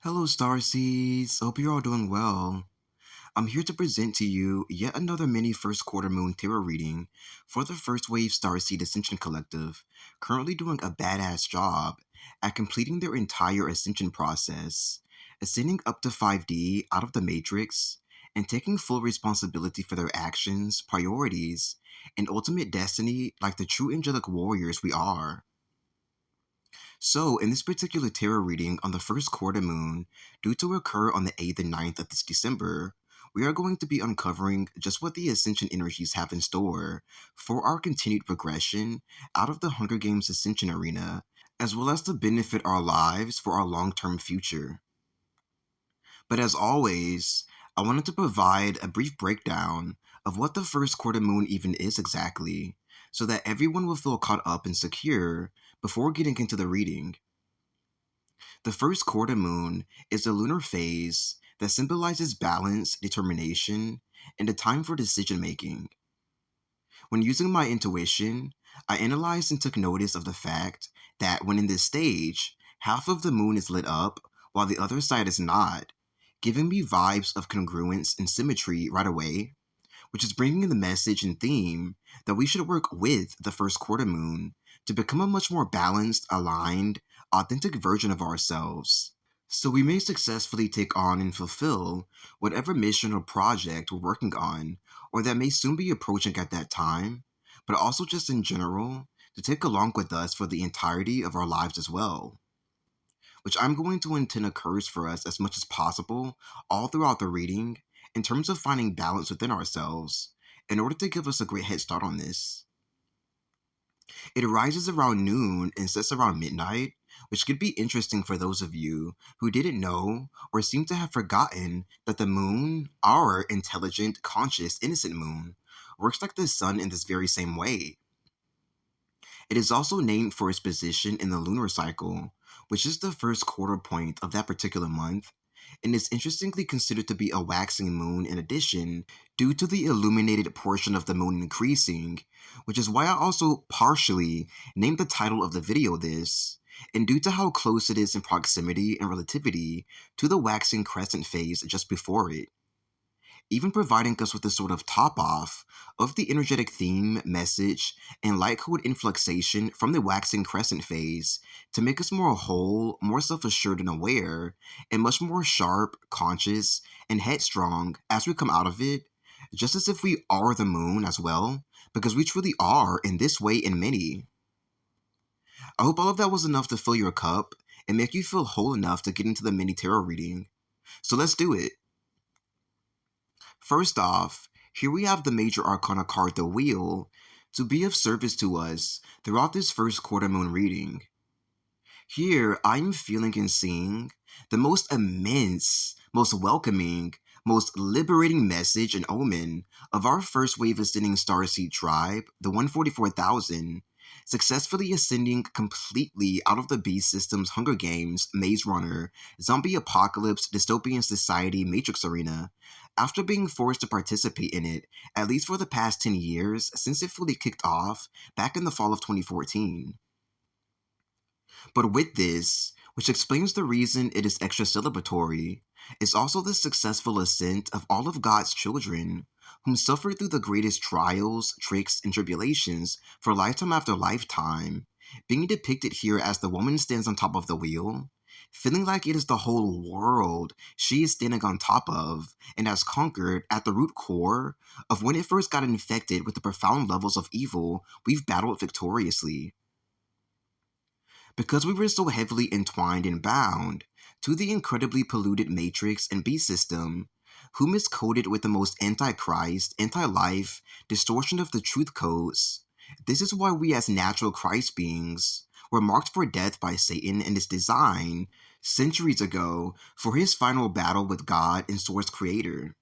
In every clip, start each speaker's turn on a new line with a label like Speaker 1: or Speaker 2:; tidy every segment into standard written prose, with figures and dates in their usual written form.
Speaker 1: Hello, Starseeds. Hope you're all doing well. I'm here to present to you yet another mini first quarter moon tarot reading for the First Wave Starseed Ascension Collective, currently doing a badass job at completing their entire ascension process, ascending up to 5D out of the Matrix, and taking full responsibility for their actions, priorities, and ultimate destiny like the true angelic warriors we are. So, in this particular tarot reading on the first quarter moon, due to occur on the 8th and 9th of this December, we are going to be uncovering just what the Ascension energies have in store for our continued progression out of the Hunger Games Ascension arena, as well as to benefit our lives for our long term future. But as always, I wanted to provide a brief breakdown of what the first quarter moon even is exactly, so that everyone will feel caught up and secure before getting into the reading. The first quarter moon is a lunar phase that symbolizes balance, determination, and a time for decision making. When using my intuition, I analyzed and took notice of the fact that when in this stage, half of the moon is lit up while the other side is not, giving me vibes of congruence and symmetry right away, which is bringing the message and theme that we should work with the first quarter moon to become a much more balanced, aligned, authentic version of ourselves. So we may successfully take on and fulfill whatever mission or project we're working on, or that may soon be approaching at that time, but also just in general, to take along with us for the entirety of our lives as well, which I'm going to intend occurs for us as much as possible all throughout the reading in terms of finding balance within ourselves in order to give us a great head start on this. It rises around noon and sets around midnight, which could be interesting for those of you who didn't know or seem to have forgotten that the moon, our intelligent, conscious, innocent moon, works like the sun in this very same way. It is also named for its position in the lunar cycle, which is the first quarter point of that particular month, and is interestingly considered to be a waxing moon in addition, due to the illuminated portion of the moon increasing, which is why I also partially named the title of the video this, and due to how close it is in proximity and relativity to the waxing crescent phase just before it, even providing us with a sort of top off of the energetic theme, message, and light code influxation from the waxing crescent phase to make us more whole, more self assured and aware, and much more sharp, conscious, and headstrong as we come out of it, just as if we are the moon as well, because we truly are in this way in many. I hope all of that was enough to fill your cup and make you feel whole enough to get into the mini tarot reading. So let's do it. First off, here we have the major arcana card, the Wheel, to be of service to us throughout this first quarter moon reading. Here, I am feeling and seeing the most immense, most welcoming, most liberating message and omen of our first wave ascending starseed tribe, the 144,000, successfully ascending completely out of the beast system's Hunger Games, Maze Runner, zombie apocalypse, dystopian society, Matrix arena, after being forced to participate in it at least for the past 10 years since it fully kicked off back in the fall of 2014. But with this, which explains the reason it is extra celebratory, is also the successful ascent of all of God's children, whom suffered through the greatest trials, tricks, and tribulations for lifetime after lifetime, being depicted here as the woman stands on top of the wheel, feeling like it is the whole world she is standing on top of and has conquered at the root core of when it first got infected with the profound levels of evil we've battled victoriously. Because we were so heavily entwined and bound to the incredibly polluted matrix and beast system, whom is coded with the most anti-Christ, anti-life distortion of the truth codes, this is why we as natural Christ beings were marked for death by Satan and his design centuries ago for his final battle with God and Source Creator.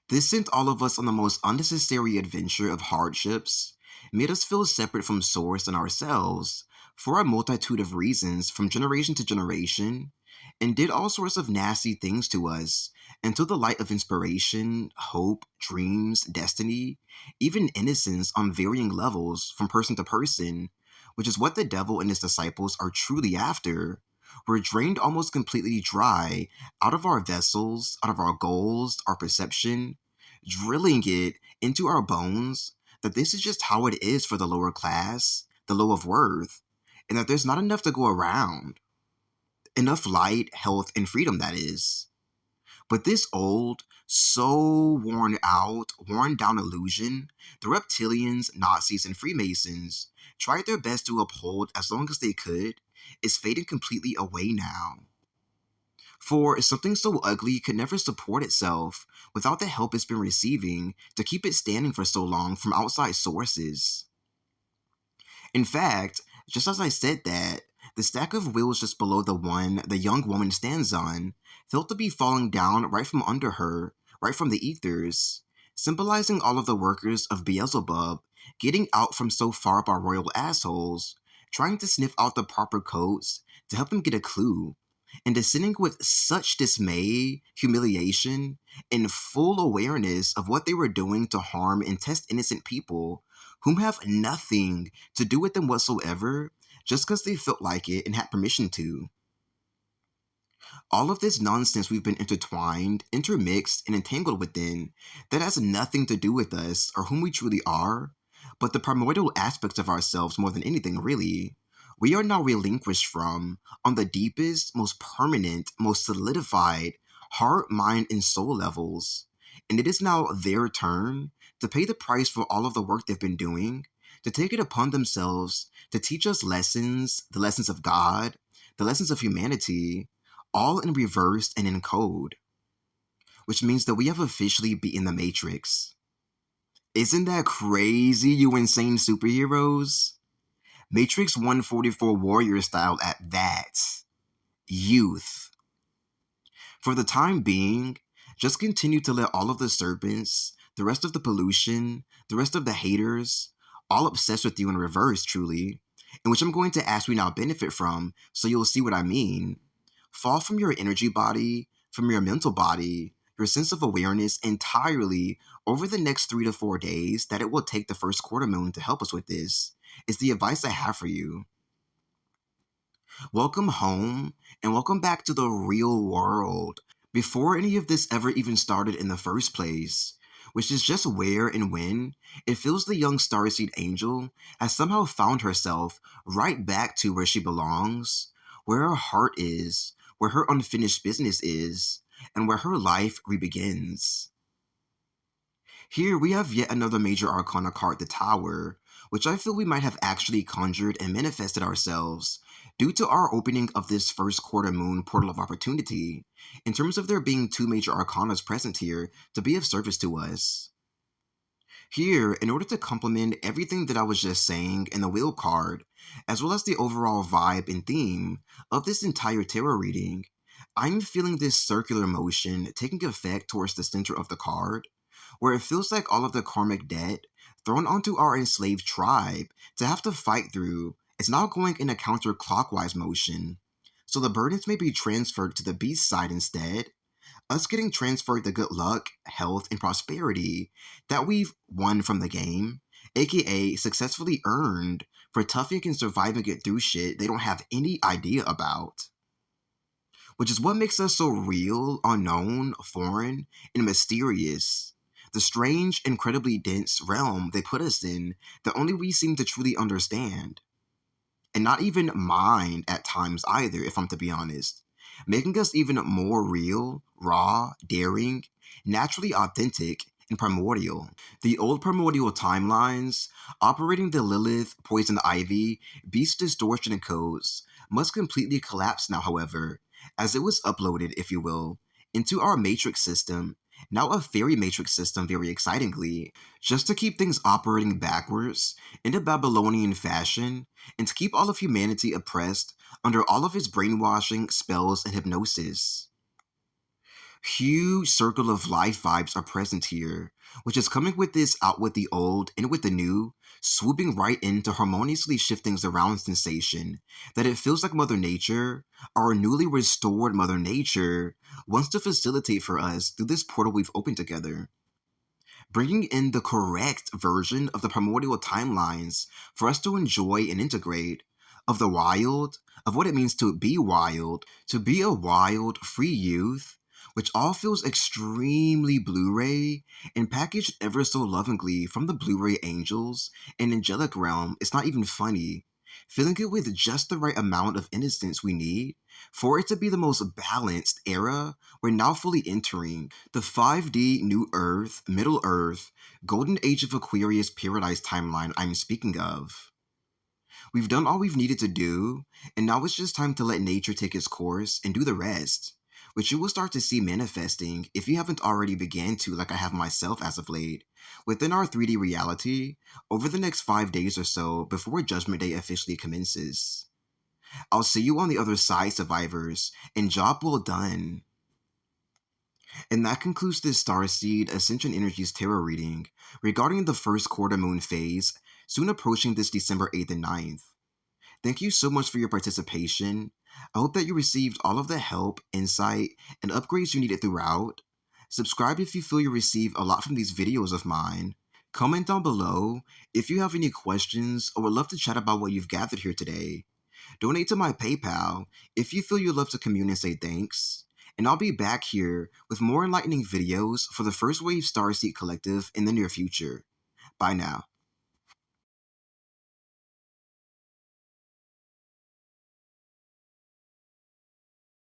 Speaker 1: This sent all of us on the most unnecessary adventure of hardships, made us feel separate from Source and ourselves for a multitude of reasons from generation to generation, and did all sorts of nasty things to us until the light of inspiration, hope, dreams, destiny, even innocence on varying levels from person to person, which is what the devil and his disciples are truly after, We're drained almost completely dry out of our vessels, out of our goals, our perception, drilling it into our bones that this is just how it is for the lower class, the low of worth, and that there's not enough to go around. Enough light, health, and freedom, that is. But this old, so worn out, worn down illusion, the reptilians, Nazis, and Freemasons tried their best to uphold as long as they could, is fading completely away now. For something so ugly could never support itself without the help it's been receiving to keep it standing for so long from outside sources. In fact, just as I said that, the stack of wheels just below the one the young woman stands on felt to be falling down right from under her, right from the ethers, symbolizing all of the workers of Beelzebub getting out from so far up our royal assholes, trying to sniff out the proper codes to help them get a clue, and descending with such dismay, humiliation, and full awareness of what they were doing to harm and test innocent people whom have nothing to do with them whatsoever, just because they felt like it and had permission to. All of this nonsense we've been intertwined, intermixed, and entangled within that has nothing to do with us or whom we truly are, but the primordial aspects of ourselves more than anything, really. We are now relinquished from on the deepest, most permanent, most solidified heart, mind, and soul levels. And it is now their turn to pay the price for all of the work they've been doing, to take it upon themselves to teach us lessons, the lessons of God, the lessons of humanity, all in reverse and in code, which means that we have officially beaten the Matrix. Isn't that crazy, you insane superheroes? Matrix 144 Warrior style at that. Youth. For the time being, just continue to let all of the serpents, the rest of the pollution, the rest of the haters, all obsessed with you in reverse, truly, and which I'm going to ask you now benefit from, so you'll see what I mean. Fall from your energy body, from your mental body, your sense of awareness entirely over the next 3 to 4 days that it will take the first quarter moon to help us with this, is the advice I have for you. Welcome home, and welcome back to the real world, before any of this ever even started in the first place, which is just where and when it feels the young starseed angel has somehow found herself right back to where she belongs, where her heart is, where her unfinished business is, and where her life re-begins. Here we have yet another major arcana card, the Tower, which I feel we might have actually conjured and manifested ourselves due to our opening of this first quarter moon portal of opportunity, in terms of there being two major arcanas present here to be of service to us. Here, in order to complement everything that I was just saying in the wheel card, as well as the overall vibe and theme of this entire tarot reading, I'm feeling this circular motion taking effect towards the center of the card, where it feels like all of the karmic debt thrown onto our enslaved tribe to have to fight through is now going in a counterclockwise motion. So the burdens may be transferred to the beast side instead, us getting transferred the good luck, health, and prosperity that we've won from the game, aka successfully earned for toughing and surviving it through shit they don't have any idea about. Which is what makes us so real, unknown, foreign, and mysterious. The strange, incredibly dense realm they put us in that only we seem to truly understand. And not even mind at times either, if I'm to be honest. Making us even more real, raw, daring, naturally authentic, and primordial. The old primordial timelines, operating the Lilith, Poison Ivy, Beast Distortion codes, must completely collapse now, however, as it was uploaded, if you will, into our matrix system, now a fairy matrix system very excitingly, just to keep things operating backwards in a Babylonian fashion, and to keep all of humanity oppressed under all of its brainwashing, spells, and hypnosis. Huge circle of life vibes are present here, which is coming with this out with the old, in with the new, swooping right into harmoniously shifting around sensation that it feels like Mother Nature, our newly restored Mother Nature, wants to facilitate for us through this portal we've opened together. Bringing in the correct version of the primordial timelines for us to enjoy and integrate, of the wild, of what it means to be a wild, free youth, which all feels extremely Blu-ray and packaged ever so lovingly from the Blu-ray angels and angelic realm. It's not even funny. Filling it with just the right amount of innocence we need for it to be the most balanced era we're now fully entering. The 5D New Earth, Middle Earth, Golden Age of Aquarius Paradise timeline I'm speaking of. We've done all we've needed to do, and now it's just time to let nature take its course and do the rest, which you will start to see manifesting if you haven't already began to, like I have myself as of late, within our 3D reality over the next 5 days or so before Judgment Day officially commences. I'll see you on the other side, survivors, and job well done. And that concludes this Starseed Ascension Energies tarot reading regarding the first quarter moon phase, soon approaching this December 8th and 9th. Thank you so much for your participation. I hope that you received all of the help, insight, and upgrades you needed throughout. Subscribe if you feel you receive a lot from these videos of mine. Comment down below if you have any questions or would love to chat about what you've gathered here today. Donate to my PayPal if you feel you'd love to commune and say thanks. And I'll be back here with more enlightening videos for the First Wave Starseed Collective in the near future. Bye now.